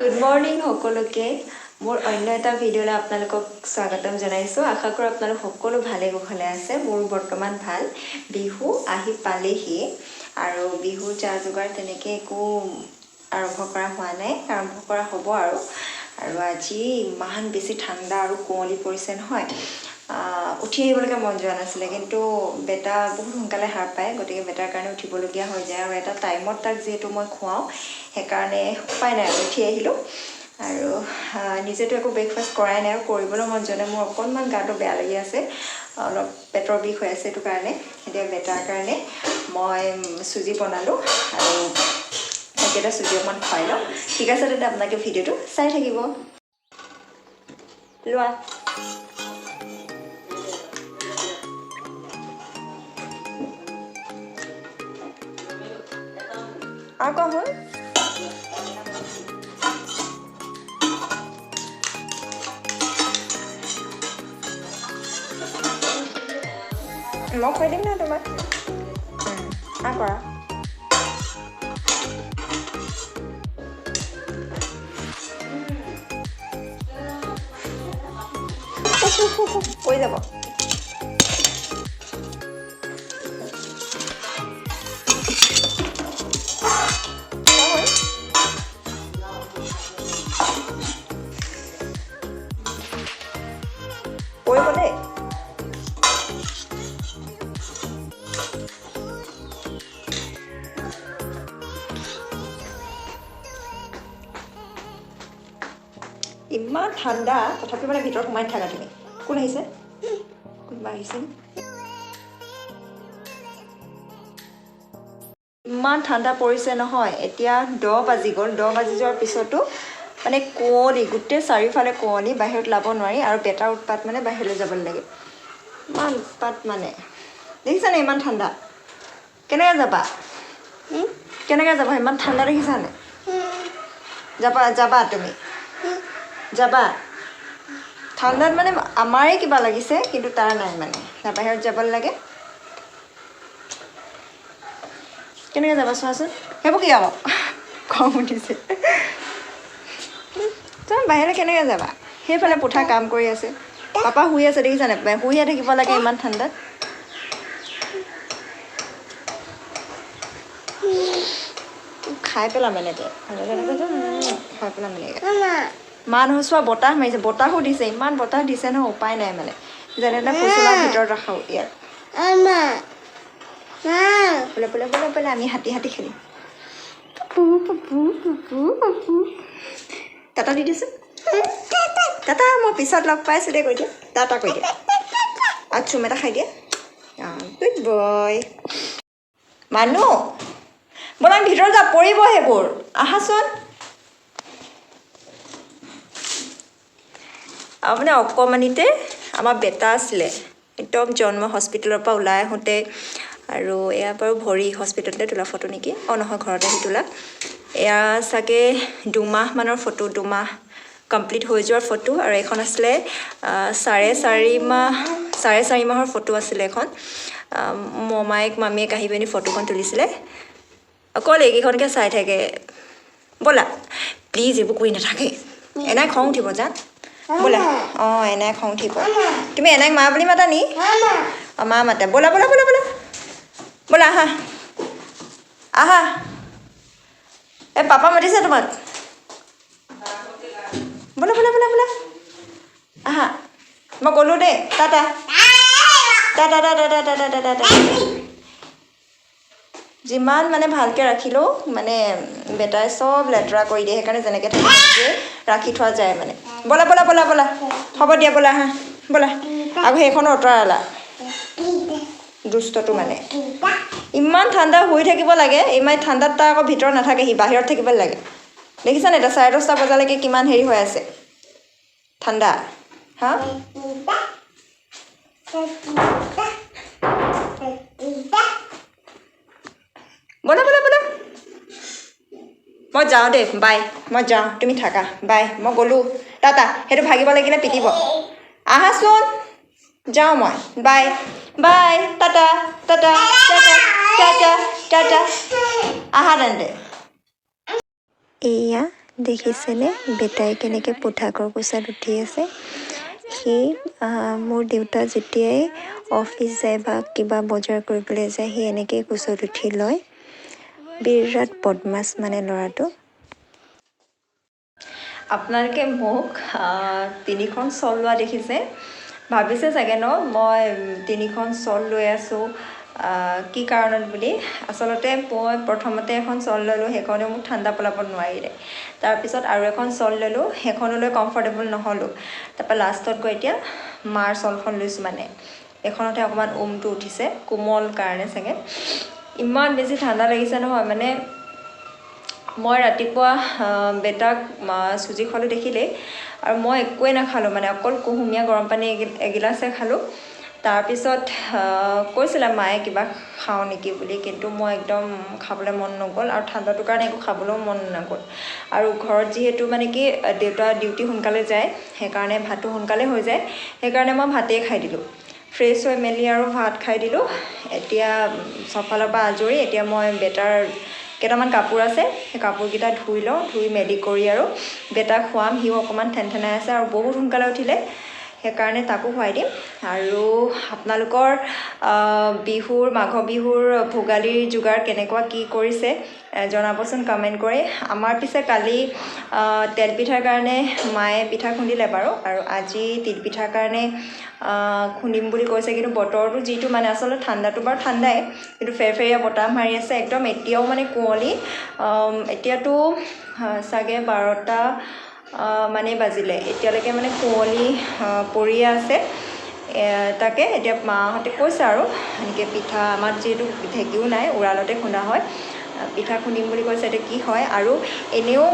Good morning সকলোকে মোৰ অন্য এটা ভিডিঅ'লৈ আপোনালোকক স্বাগতম জনাইছোঁ। আশা কৰোঁ আপোনালোক সকলো ভালে কুশলে আছে। মোৰ বৰ্তমান ভাল। বিহু আহি পালেহি আৰু বিহুৰ যা যোগাৰ তেনেকৈ একো আৰম্ভ কৰা হোৱা নাই, আৰম্ভ কৰা হ'ব আৰু আজি ইমান বেছি ঠাণ্ডা আৰু কুঁৱলী পৰিছে নহয়, উঠি আহিবলৈকে মন যোৱা নাছিলে, কিন্তু বেটা বহুত সোনকালে সাৰ পায়, গতিকে বেটাৰ কাৰণে উঠিবলগীয়া হৈ যায় আৰু এটা টাইমত তাক যিহেতু মই খুৱাওঁ সেইকাৰণে উপায় নাই আৰু উঠি আহিলোঁ। আৰু নিজেতো একো ব্ৰেকফাষ্ট কৰাই নাই আৰু কৰিবলৈ মন যোৱা নাই। মোৰ অকণমান গাটো বেয়া লাগি আছে, অলপ পেটৰ বিষ হৈ আছে, সেইটো কাৰণে এতিয়া বেটাৰ কাৰণে মই চুজি বনালোঁ আৰু তাকেইটা চুজি অকণমান খুৱাই লওঁ। ঠিক আছে তেতিয়া আপোনালোকে ভিডিঅ'টো চাই থাকিব। লোৱা আৰু কোৱা হ'ল মই খুৱাই দিম নহয় তোমাক। কৰা কৈ যাব। কৰিব দেই। ইমান ঠাণ্ডা তথাপি মানে ভিতৰত সোমাই থাকা তুমি। কোন আহিছে? কোনোবা আহিছে? ইমান ঠাণ্ডা পৰিছে নহয়, এতিয়া 10 বাজি গ'ল। 10 বাজি যোৱাৰ পিছতো মানে কুঁৱলী, গোটেই চাৰিওফালে কুঁৱলী, বাহিৰত ওলাব নোৱাৰি আৰু বেটাৰ উৎপাত মানে বাহিৰলৈ যাব লাগে। ইমান উৎপাত মানে দেখিছানে? ইমান ঠাণ্ডা কেনেকৈ যাবা? কেনেকৈ যাবা? ইমান ঠাণ্ডা দেখিছানে? যাবা তুমি? যাবা? ঠাণ্ডাত মানে আমাৰে কিবা লাগিছে, কিন্তু তাৰ নাই, মানে বাহিৰত যাব লাগে। কেনেকৈ যাবা চোৱাচোন? সেইবোৰ কি আকৌ খং উঠিছে। বাহিৰলৈ কেনেকৈ যাবা? সেইফালে পুঠা কাম কৰি আছে, পাপা শুই আছে, দেখিছানে? শুইয়ে থাকিব লাগে ইমান ঠাণ্ডাত। খাই পেলাম এনেকৈ, খাই পেলাম এনেকৈ। মা নহৈছোৱা বতাহ মাৰিছে, বতাহো দিছে, ইমান বতাহ দিছে নহয়, উপায় নাই মানে। যেনে তেনে ফুচুলাৰ ভিতৰত ৰাখাওঁ ইয়াত। বোলে বোলে বোলে বোলে আমি হাতী খেলিম। টাটা দি দিছোঁ। টাটা, মই পিছত লগ পাইছোঁ দেই, কৈ দিয়া টাটা, কৈ দিয়া। আৰু চুম এটা খাই দিয়া। Good boy. মানুহ ব'লা আমি ভিতৰত যাওঁ, পৰিব সেইবোৰ, আহাচোন। আৰু মানে অকণমানিতে আমাৰ বেটা আছিলে, একদম জন্ম হস্পিটেলৰ পৰা ওলাই আহোঁতে, আৰু এয়া বাৰু ভৰি হস্পিটেলতে তোলা ফটো নেকি? নহয়, ঘৰতে আহি তোলা। এয়া চাগে 2 মাহমানৰ ফটো, 2 মাহ কমপ্লিট হৈ যোৱাৰ ফটো। আৰু এখন আছিলে 4.5 মাহৰ ফটো আছিলে এখন। মমায়েক মামীয়েক আহি পিনি ফটোখন তুলিছিলে। অকল এইকেইখনকে চাই থাকে। ব'লা প্লিজ, এইবোৰ কৰি নাথাকে, এনাই খং উঠিব। যা ব'লা। এনাই খং উঠিব। তুমি এনাইক মা বুলি মাতা নি? মা মাতে। ব'লা ব'লা ব'লা ব'লা ব'লা, আহা আহা। পাপা মাতিছে তোমাক। ব'লা ব'লা ব'লা ব'লা, আহা। মই গ'লোঁ দেই, টাটা টাটা টাটা টাটা টাটা টাটা। যিমান মানে ভালকৈ ৰাখিলেও মানে বেটাই চব লেতেৰা কৰি দিয়ে, সেইকাৰণে যেনেকৈ থাকে তেনেকৈ ৰাখি থোৱা যায় মানে। ব'লা ব'লা ব'লা ব'লা, হ'ব দিয়া, ব'লা আহা ব'লা। আকৌ সেইখনো আঁতৰালা, দুষ্টটো মানে। ইমান ঠাণ্ডা শুই থাকিব লাগে, ইমান ঠাণ্ডাত তাৰ আকৌ ভিতৰত নাথাকে, সি বাহিৰত থাকিব লাগে। দেখিছানে? এতিয়া 10:30 বজালৈকে কিমান হেৰি হৈ আছে, ঠাণ্ডা। হা, ব'লা ব'লা ব'লা। মই যাওঁ দেই, বাই। মই যাওঁ, তুমি থাকা, বাই। মই গ'লোঁ, টাটা। সেইটো ভাগিব লাগিলে পিটিব। আহাচোন, যাওঁ মই, বাই বাই, টাটা টাটা টাটা টাটা টাটা। আহা তেন্তে। এয়া দেখিছেনে বেটাই কেনেকৈ পোঠাকৰ কোচাত উঠি আছে। সি মোৰ দেউতা যেতিয়াই অফিচ যায় বা কিবা বজাৰ কৰিবলৈ যায় সি এনেকৈ কোচত উঠি লয়। বিৰাট বদমাছ মানে ল'ৰাটো। আপোনালোকে মোক 3খন শ্বল লোৱা দেখিছে, ভাবিছে চাগে ন মই 3খন শ্বল লৈ আছোঁ কি কাৰণত বুলি। আচলতে মই প্ৰথমতে এখন শ্বল ল'লোঁ, সেইখনেও মোক ঠাণ্ডা পেলাব নোৱাৰিলে। তাৰপিছত আৰু এখন শ্বল ল'লোঁ, সেইখনলৈ কমফৰ্টেবল নহ'লোঁ। তাৰপৰা লাষ্টত গৈ এতিয়া মাৰ শ্বলখন লৈছোঁ। মানে এইখনতহে অকণমান উমটো উঠিছে, কোমল কাৰণে চাগে। ইমান বেছি ঠাণ্ডা লাগিছে নহয়, মানে মই ৰাতিপুৱা বেটাক চুজি খোৱালোঁ দেখিলেই, আৰু মই একোৱে নাখালোঁ, মানে অকল কুহুমীয়া গৰম পানী এগিলাচে খালোঁ। তাৰপিছত কৈছিলে মায়ে কিবা খাওঁ নেকি বুলি, কিন্তু মই একদম খাবলৈ মন নগ'ল, আৰু ঠাণ্ডাটোৰ কাৰণে একো খাবলৈও মন নগ'ল। আৰু ঘৰত যিহেতু মানে কি দেউতা ডিউটি সোনকালে যায়, সেইকাৰণে ভাতটো সোনকালে হৈ যায়, সেইকাৰণে মই ভাতেই খাই দিলোঁ। ফ্ৰেছ হৈ মেলি আৰু ভাত খাই দিলোঁ। এতিয়া চবফালৰ পৰা আজৰি। এতিয়া মই বেটাৰ কেইটামান কাপোৰ আছে, সেই কাপোৰকেইটা ধুই লওঁ, ধুই মেলি কৰি আৰু বেটাক খুৱাম। সিও অকণমান ঠেনঠেনাই আছে আৰু বহুত সোনকালে উঠিলে, সেইকাৰণে তাকো খুৱাই দিম। আৰু আপোনালোকৰ মাঘ বিহুৰ ভোগালীৰ যোগাৰ কেনেকুৱা কি কৰিছে জনাবচোন কমেণ্ট কৰি। আমাৰ পিছে কালি তেলপিঠাৰ কাৰণে মায়ে পিঠা খুন্দিলে বাৰু, আৰু আজি তিলপিঠাৰ কাৰণে খুন্দিম বুলি কৈছে। কিন্তু বতৰটো যিটো মানে আচলতে ঠাণ্ডাটো বাৰু ঠাণ্ডাই, কিন্তু ফেৰফেৰীয়া বতাহ মাৰি আছে একদম। এতিয়াও মানে কুঁৱলী, এতিয়াতো চাগে 12টা মানে বাজিলে, এতিয়ালৈকে মানে কুঁৱলী পৰিয়ে আছে। তাকে এতিয়া মাহঁতে কৈছে আৰু এনেকৈ পিঠা, আমাৰ যিহেতু ঢেঁকীও নাই, উৰালতে খুন্দা হয়, পিঠা খুন্দিম বুলি কৈছে। এতিয়া কি হয়। আৰু এনেও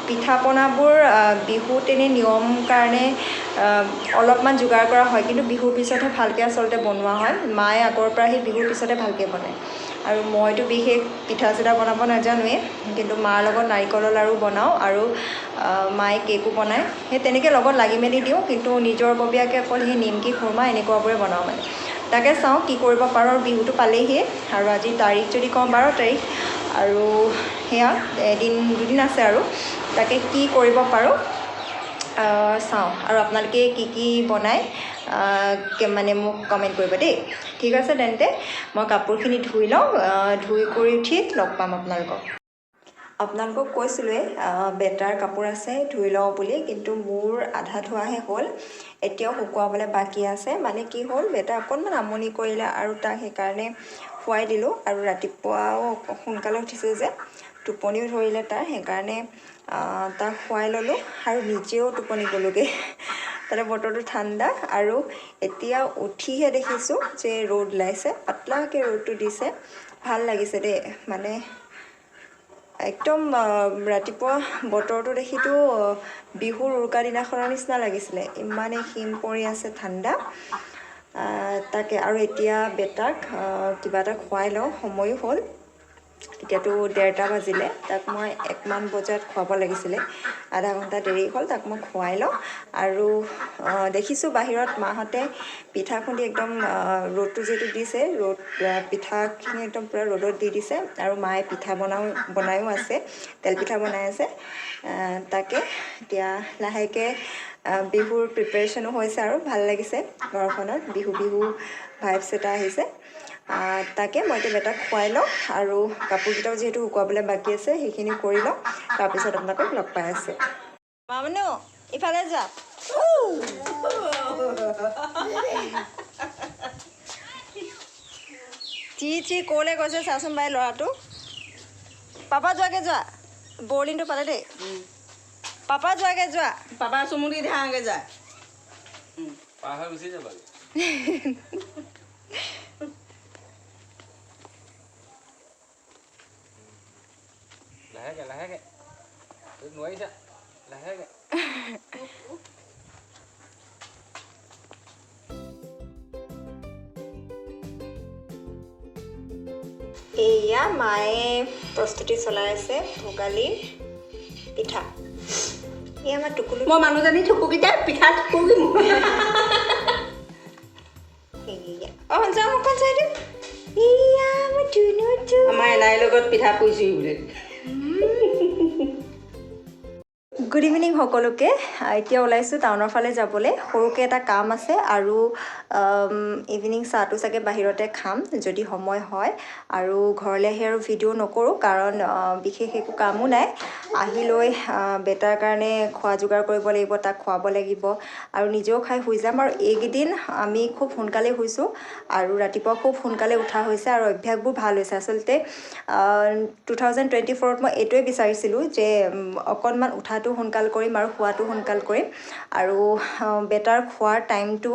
পিঠা পনাবোৰ বিহুত এনেই নিয়ম কাৰণে অলপমান যোগাৰ কৰা হয়, কিন্তু বিহুৰ পিছতহে ভালকৈ আচলতে বনোৱা হয়। মায়ে আগৰ পৰা সেই বিহুৰ পিছতে ভালকৈ বনায়। আৰু মইতো বিশেষ পিঠা চিঠা বনাব নাজানোৱেই, কিন্তু মাৰ লগত নাৰিকলৰ লাড়ু বনাওঁ, আৰু মায়ে কেকো বনায়। সেই তেনেকৈ লগত লাগি মেলি দিওঁ, কিন্তু নিজৰ ববীয়াকৈ অকল সেই নিমকি খুৰমা এনেকুৱাবোৰে বনাওঁ মানে। তাকে চাওঁ কি কৰিব পাৰোঁ। আৰু বিহুটো পালেহিয়ে, আৰু আজি তাৰিখ যদি কওঁ 12 তাৰিখ, আৰু সেয়া দুদিন আছে আৰু। তাকে কি কৰিব পাৰোঁ চাওঁ। আৰু আপোনালোকে কি কি বনায় মানে মোক কমেণ্ট কৰিব দেই। ঠিক আছে তেন্তে মই কাপোৰখিনি ধুই লওঁ, ধুই কৰি উঠি লগ পাম আপোনালোকক কৈছিলোঁৱে বেটাৰ কাপোৰ আছে ধুই লওঁ বুলি, কিন্তু মোৰ আধা ধোৱাহে হ'ল, এতিয়াও শুকুৱাবলৈ বাকী আছে। মানে কি হ'ল, বেটা অকণমান আমনি কৰিলে, আৰু তাক সেইকাৰণে শুৱাই দিলোঁ। আৰু ৰাতিপুৱাও সোনকালে উঠিছে যে, টোপনিও ধৰিলে তাৰ, সেইকাৰণে তাক শুৱাই ল'লোঁ আৰু নিজেও টোপনি গ'লোগৈ। তাতে বতৰটো ঠাণ্ডা, আৰু এতিয়া উঠিহে দেখিছোঁ যে ৰ'দ ওলাইছে, পাতলাকৈ ৰ'দটো দিছে, ভাল লাগিছে দেই। মানে একদম ৰাতিপুৱা বতৰটো দেখিতো বিহুৰ উৰুকা দিনাখনৰ নিচিনা লাগিছিলে, ইমানেই হিম পৰি আছে, ঠাণ্ডা। তাকে, আৰু এতিয়া বেটাক কিবা এটা খুৱাই লওঁ, সময়ো হ'ল। এতিয়াতো 1:30 বাজিলে, তাক মই 1মান বজাত খুৱাব লাগিছিলে, আধা ঘণ্টা দেৰি হ'ল। তাক মই খুৱাই লওঁ। আৰু দেখিছোঁ বাহিৰত মাহঁতে পিঠা খুন্দি একদম ৰ'দটো যিহেতু দিছে, পিঠাখিনি একদম পূৰা ৰ'দত দি দিছে, আৰু মায়ে পিঠা বনায়ো আছে, তেলপিঠা বনাই আছে। তাকে এতিয়া লাহেকৈ বিহুৰ প্ৰিপাৰেশ্যনো হৈছে, আৰু ভাল লাগিছে ঘৰখনত, বিহু ভাইবছ এটা আহিছে। তাকে মই এতিয়া বেটাক খুৱাই লওঁ, আৰু কাপোৰকেইটাও যিহেতু শুকুৱাবলৈ বাকী আছে, সেইখিনি কৰি লওঁ। তাৰপিছত আপোনালোকক লগ পাই আছোঁ। মামনু ইফালে যোৱা। চি ক'লৈ গৈছে চাচোন বাই ল'ৰাটো। পাপা যোৱাকৈ যোৱা, বৰলিনটো পালে দেই। পাপা যোৱাকৈ যোৱা, পাপা চুমুকি ধাঙে যায়। পাৰ হৈ গুচি যাবা। লাহেকে লাহেকে, নোৱাৰিছা, লাহেকে। এয়া মায়ে প্ৰস্তুতি চলাই আছে ভোগালীৰ পিঠা। এই আমাৰ টুকুলু, মই মানুহজনী থুকুকিতে পিঠা থুকুকি যাওঁ অকণ চাই দিম। এয়া মই ধুনুটো আমাৰ এনাইৰ লগত পিঠা পুৰিছোহি বোলে। গুড ইভিনিং সকলোকে এতিয়া ওলাইছোঁ টাউনৰ ফালে যাবলৈ সৰুকৈ এটা কাম আছে আৰু ইভিনিং চাহটো চাগে বাহিৰতে খাম যদি সময় হয় আৰু ঘৰলৈ আহি আৰু ভিডিঅ' নকৰোঁ কাৰণ বিশেষ একো কামো নাই আহি লৈ বেটাৰ কাৰণে খোৱা যোগাৰ কৰিব লাগিব তাক খুৱাব লাগিব আৰু নিজেও খাই শুই যাম আৰু এইকেইদিন আমি খুব সোনকালে শুইছোঁ আৰু ৰাতিপুৱা খুব সোনকালে উঠা হৈছে আৰু অভ্যাসবোৰ ভাল হৈছে আচলতে 2024ত মই এইটোৱে বিচাৰিছিলোঁ যে অকণমান উঠাটো সোনকাল কৰিম আৰু খোৱাটো সোনকাল কৰিম আৰু বেটাৰ খোৱাৰ টাইমটো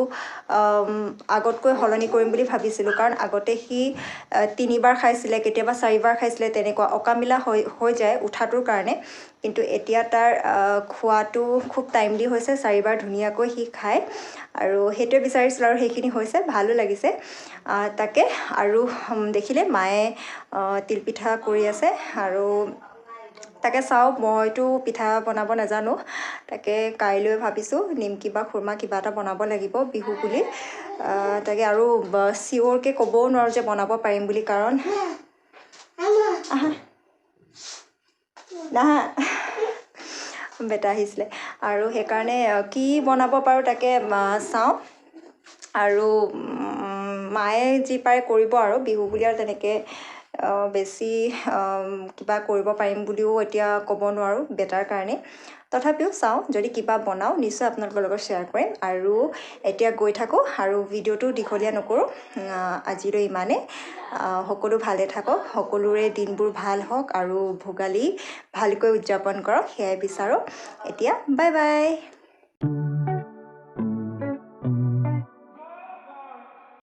আগতকৈ সলনি কৰিম বুলি ভাবিছিলোঁ কাৰণ আগতে সি 3 বাৰ খাইছিলে কেতিয়াবা 4 বাৰ খাইছিলে তেনেকুৱা অকামিলা হৈ যায় উঠাটোৰ কাৰণে কিন্তু এতিয়া তাৰ খোৱাটো খুব টাইমলি হৈছে 4 বাৰ ধুনীয়াকৈ সি খায় আৰু সেইটোৱে বিচাৰিছিলোঁ আৰু সেইখিনি হৈছে ভালো লাগিছে তাকে আৰু দেখিলে মায়ে তিলপিঠা কৰি আছে আৰু তাকে চাওঁ মইতো পিঠা বনাব নাজানো তাকে কাইলৈ ভাবিছোঁ নিমকি বা খুৰমা কিবা এটা বনাব লাগিব বিহু বুলি তাকে আৰু চিয়'ৰকৈ ক'বও নোৱাৰোঁ যে বনাব পাৰিম বুলি কাৰণ নাহা বেটা আহিছিলে আৰু সেইকাৰণে কি বনাব পাৰোঁ তাকে চাওঁ আৰু মায়ে যি পাৰে কৰিব আৰু বিহু বুলি আৰু তেনেকৈ বেছি কিবা কৰিব পাৰিম বুলিও এতিয়া ক'ব নোৱাৰোঁ বেটাৰ কাৰণে তথাপিও চাওঁ যদি কিবা বনাওঁ নিশ্চয় আপোনালোকৰ লগত শ্বেয়াৰ কৰিম আৰু এতিয়া গৈ থাকোঁ আৰু ভিডিঅ'টো দীঘলীয়া নকৰোঁ আজিলৈ ইমানেই সকলো ভালে থাকক সকলোৰে দিনবোৰ ভাল হওক আৰু ভোগালী ভালকৈ উদযাপন কৰক সেয়াই বিচাৰোঁ এতিয়া বাই বাই